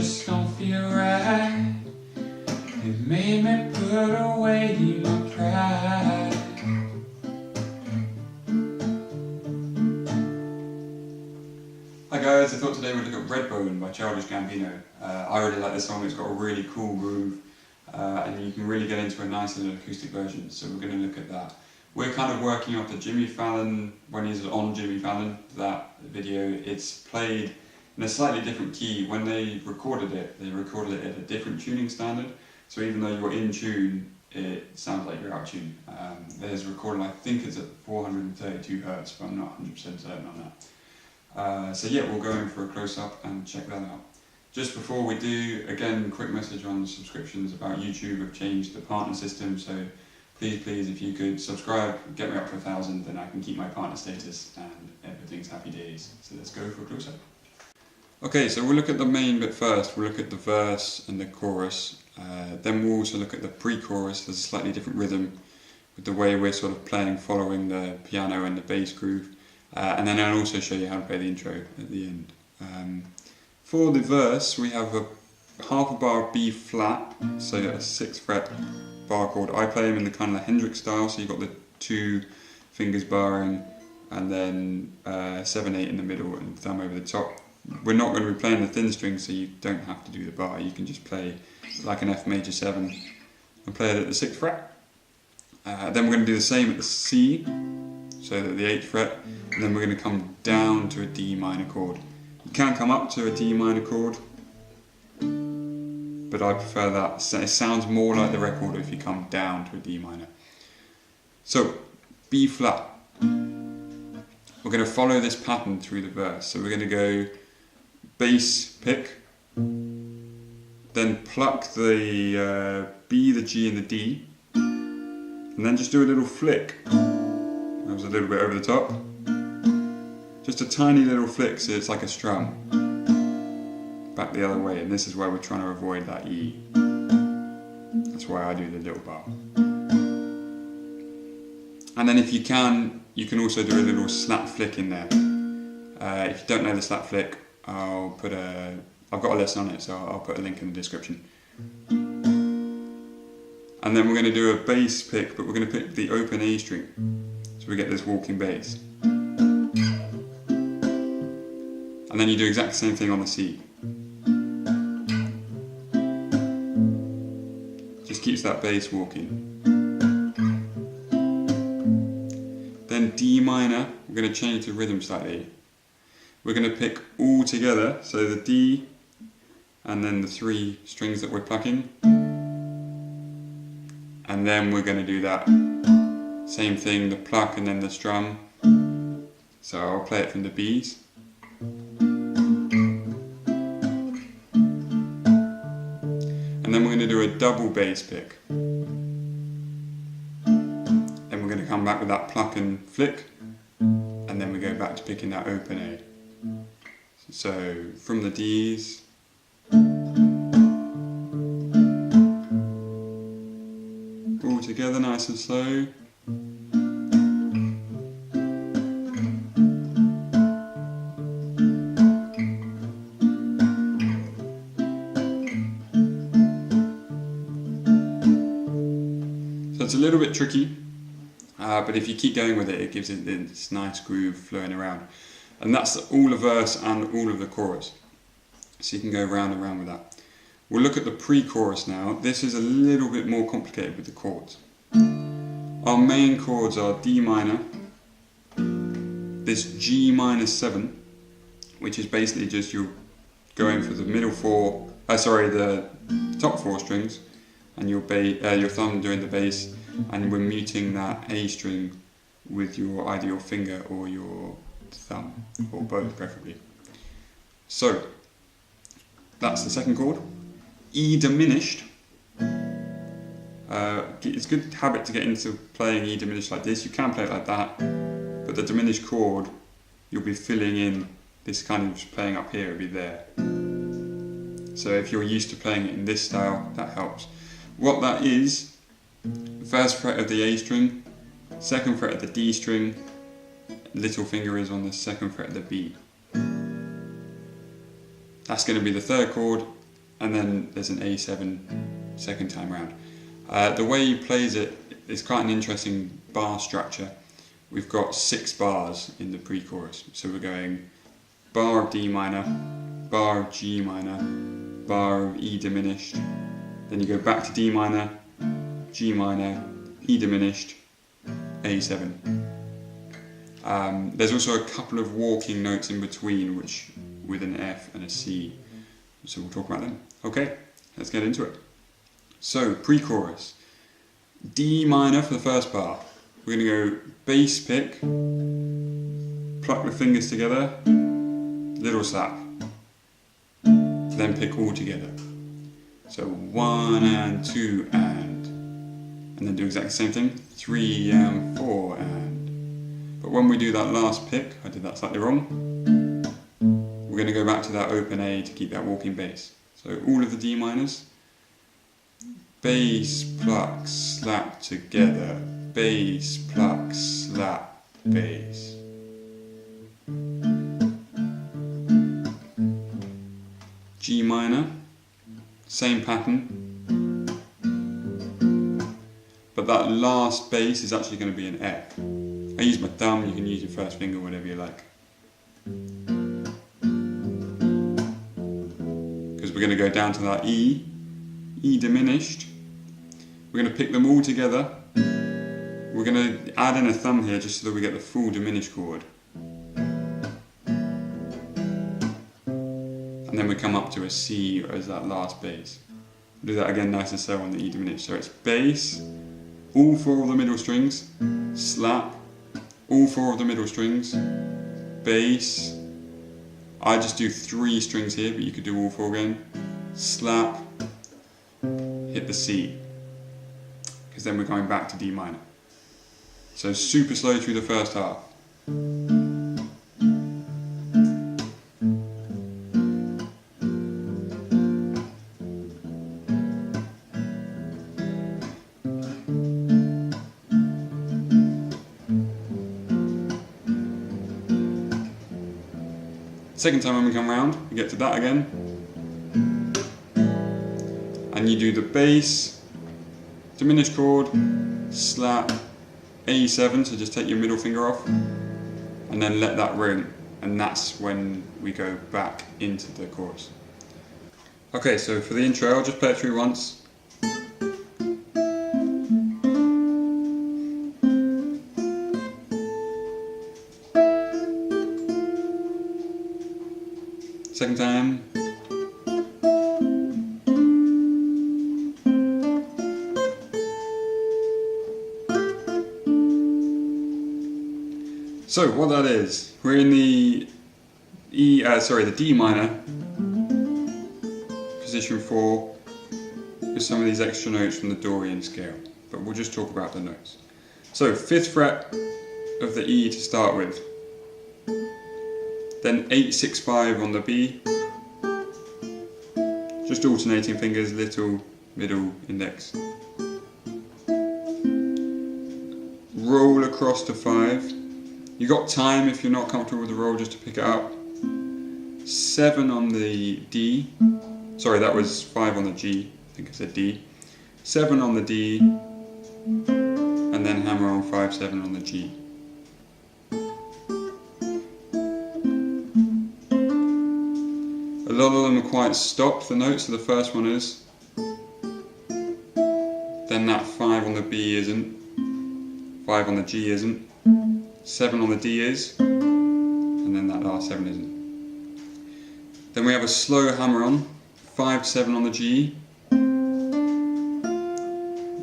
just don't feel right. It made me put away my pride. Hi guys, I thought today we'd look at Redbone by Childish Gambino. I really like this song, it's got a really cool groove and you can really get into a nice little acoustic version, so we're going to look at that. We're kind of working off the Jimmy Fallon, when he's on Jimmy Fallon, that video. It's played in a slightly different key. When they recorded it at a different tuning standard, so even though you're in tune, it sounds like you're out of tune. There's a recording, I think it's at 432 Hz, but I'm not 100% certain on that. So yeah, we'll go in for a close-up and check that out. Just before we do, again, quick message on subscriptions about YouTube. I've changed the partner system, so please, if you could subscribe, get me up to 1,000, then I can keep my partner status and everything's happy days. So let's go for a close-up. Okay, so we'll look at the main bit first. We'll look at the verse and the chorus. Then we'll also look at the pre-chorus. There's a slightly different rhythm with the way we're sort of playing, following the piano and the bass groove. And then I'll also show you how to play the intro at the end. For the verse, we have a half a bar of B flat, so a 6th fret bar chord. I play them in the kind of the Hendrix style, so you've got the 2 fingers barring, and then 7, 8 in the middle and thumb over the top. We're not going to be playing the thin string, so you don't have to do the bar. You can just play like an F major 7 and play it at the 6th fret. Then we're going to do the same at the C, so at the 8th fret, and then we're going to come down to a D minor chord. You can come up to a D minor chord, but I prefer that. It sounds more like the record if you come down to a D minor. So, B flat. We're going to follow this pattern through the verse. So we're going to go bass pick, then pluck the B, the G and the D, and then just do a little flick. That was a little bit over the top. Just a tiny little flick, so it's like a strum. Back the other way, and this is where we're trying to avoid that E. That's why I do the little bar. And then if you can also do a little slap flick in there. If you don't know the slap flick, I've got a lesson on it, so I'll put a link in the description. And then we're going to do a bass pick, but we're going to pick the open A string, so we get this walking bass. And then you do exactly the same thing on the C. Just keeps that bass walking. Then D minor, we're going to change the rhythm slightly. We're going to pick all together, so the D and then the 3 strings that we're plucking. And then we're going to do that same thing, the pluck and then the strum. So I'll play it from the B's. And then we're going to do a double bass pick. Then we're going to come back with that pluck and flick, and then we go back to picking that open A. So from the D's, all together nice and slow. It's a little bit tricky, but if you keep going with it, it gives it this nice groove flowing around. And that's all the verse and all of the chorus. So you can go round and round with that. We'll look at the pre-chorus now. This is a little bit more complicated with the chords. Our main chords are D minor, this G minor 7, which is basically just you're going for the the top 4 strings, and your thumb doing the bass, and we're muting that A string with either your finger or your thumb, or both preferably. So that's the second chord. E diminished. It's a good habit to get into playing E diminished like this. You can play it like that, but the diminished chord, you'll be filling in this kind of playing up here, it'll be there. So if you're used to playing it in this style, that helps. What that is, 1st fret of the A string, 2nd fret of the D string, little finger is on the 2nd fret of the B. That's going to be the 3rd chord, and then there's an A7 second time round. The way he plays it is quite an interesting bar structure. We've got 6 bars in the pre-chorus, so we're going bar of D minor, bar of G minor, bar of E diminished, then you go back to D minor, G minor, E diminished, A7. There's also a couple of walking notes in between, which with an F and a C, so we'll talk about them. Okay, let's get into it. So, pre-chorus, D minor for the first bar. We're going to go bass pick, pluck the fingers together, little slap, then pick all together. So 1 and 2 and then do exactly the same thing, 3 and 4 and. But when we do that last pick, I did that slightly wrong, we're going to go back to that open A to keep that walking bass. So all of the D minors, bass, pluck, slap together, bass, pluck, slap, bass. G minor, same pattern, but that last bass is actually going to be an F. I use my thumb, you can use your first finger, whatever you like. Because we're going to go down to that E, E diminished. We're going to pick them all together. We're going to add in a thumb here just so that we get the full diminished chord. And then we come up to a C as that last bass. We'll do that again nice and slow on the E diminished. So it's bass, all 4 of the middle strings, slap, all 4 of the middle strings, bass, I just do 3 strings here, but you could do all 4 again, slap, hit the C, because then we're going back to D minor. So super slow through the first half. Second time when we come round, we get to that again, and you do the bass, diminished chord, slap, A7, so just take your middle finger off, and then let that ring, and that's when we go back into the chorus. Okay, so for the intro, I'll just play it through once. Second time. So what that is, we're in the the D minor, position 4, with some of these extra notes from the Dorian scale, but we'll just talk about the notes. So 5th fret of the E to start with. Then 8, 6, 5 on the B, just alternating fingers, little, middle, index. Roll across to 5. You got time if you're not comfortable with the roll just to pick it up. 7 on the D, sorry that was 5 on the G, I think I said D. 7 on the D, and then hammer on 5, 7 on the G. A lot of them are quite stopped, the notes, so the first one is. Then that 5 on the B isn't. 5 on the G isn't. 7 on the D is. And then that last 7 isn't. Then we have a slow hammer on. 5, 7 on the G.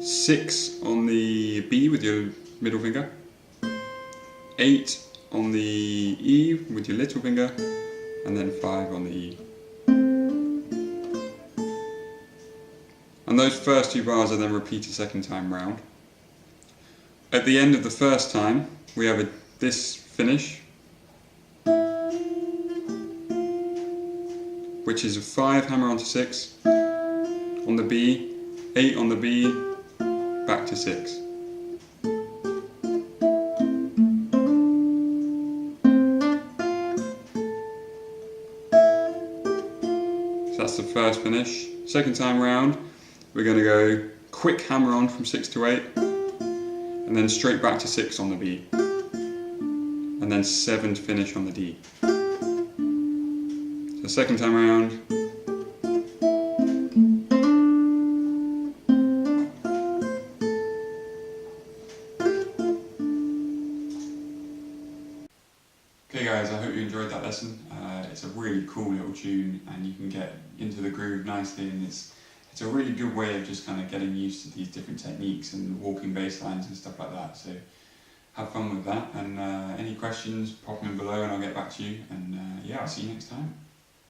6 on the B with your middle finger. 8 on the E with your little finger. And then 5 on the E. And those first 2 bars are then repeated second time round. At the end of the first time, we have this finish, which is a 5 hammer onto 6 on the B, 8 on the B, back to 6. So that's the first finish. Second time round, we're going to go quick hammer on from 6 to 8, and then straight back to 6 on the B, and then 7 to finish on the D. So second time round. Okay guys, I hope you enjoyed that lesson. It's a really cool little tune and you can get into the groove nicely, and it's a really good way of just kind of getting used to these different techniques and walking bass lines and stuff like that. So have fun with that, and any questions, pop them below and I'll get back to you, and yeah, I'll see you next time.